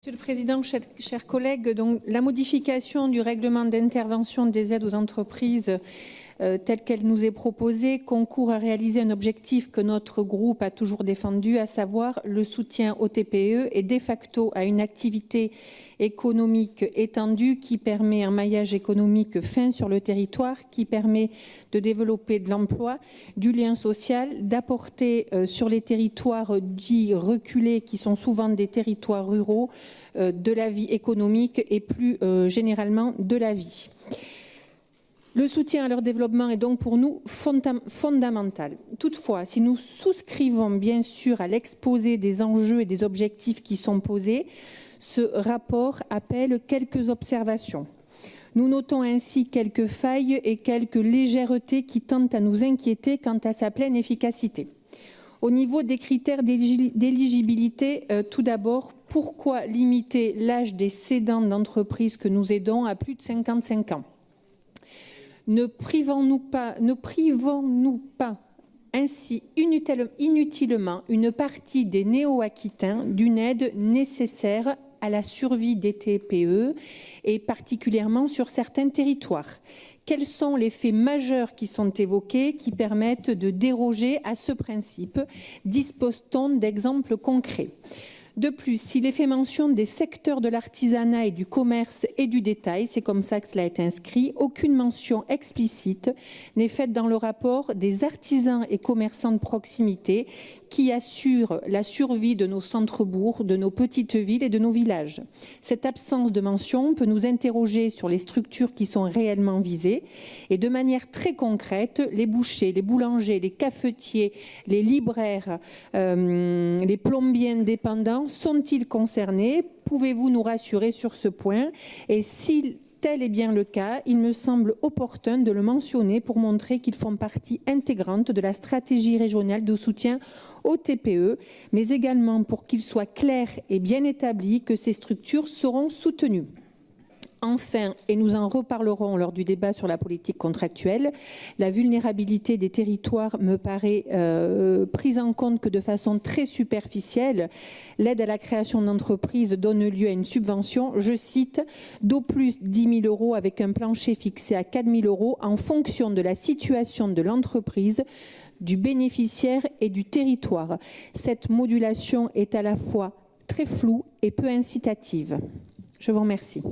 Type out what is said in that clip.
Monsieur le Président, chers collègues, donc, la modification du règlement d'intervention des aides aux entreprises telle qu'elle nous est proposée concourt à réaliser un objectif que notre groupe a toujours défendu, à savoir le soutien aux TPE et de facto à une activité économique étendue qui permet un maillage économique fin sur le territoire, qui permet de développer de l'emploi, du lien social, d'apporter sur les territoires dits reculés, qui sont souvent des territoires ruraux, de la vie économique et plus généralement de la vie. Le soutien à leur développement est donc pour nous fondamental. Toutefois, si nous souscrivons bien sûr à l'exposé des enjeux et des objectifs qui sont posés, ce rapport appelle quelques observations. Nous notons ainsi quelques failles et quelques légèretés qui tendent à nous inquiéter quant à sa pleine efficacité. Au niveau des critères d'éligibilité, tout d'abord, pourquoi limiter l'âge des cédants d'entreprises que nous aidons à plus de 55 ans ? Ne privons-nous pas ainsi inutilement une partie des néo-aquitains d'une aide nécessaire à la survie des TPE et particulièrement sur certains territoires? Quels sont les faits majeurs qui sont évoqués qui permettent de déroger à ce principe? Dispose-t-on d'exemples concrets? De plus, s'il est fait mention des secteurs de l'artisanat et du commerce et du détail, c'est comme ça que cela est inscrit, aucune mention explicite n'est faite dans le rapport des artisans et commerçants de proximité qui assurent la survie de nos centres-bourgs, de nos petites villes et de nos villages. Cette absence de mention peut nous interroger sur les structures qui sont réellement visées et de manière très concrète, les bouchers, les boulangers, les cafetiers, les libraires, les plombiers indépendants sont-ils concernés? Pouvez-vous nous rassurer sur ce point? Et si tel est bien le cas, il me semble opportun de le mentionner pour montrer qu'ils font partie intégrante de la stratégie régionale de soutien aux TPE, mais également pour qu'il soit clair et bien établi que ces structures seront soutenues. Enfin, et nous en reparlerons lors du débat sur la politique contractuelle, la vulnérabilité des territoires me paraît prise en compte que de façon très superficielle. L'aide à la création d'entreprises donne lieu à une subvention, je cite, d'au plus 10 000 € avec un plancher fixé à 4 000 € en fonction de la situation de l'entreprise, du bénéficiaire et du territoire. Cette modulation est à la fois très floue et peu incitative. Je vous remercie.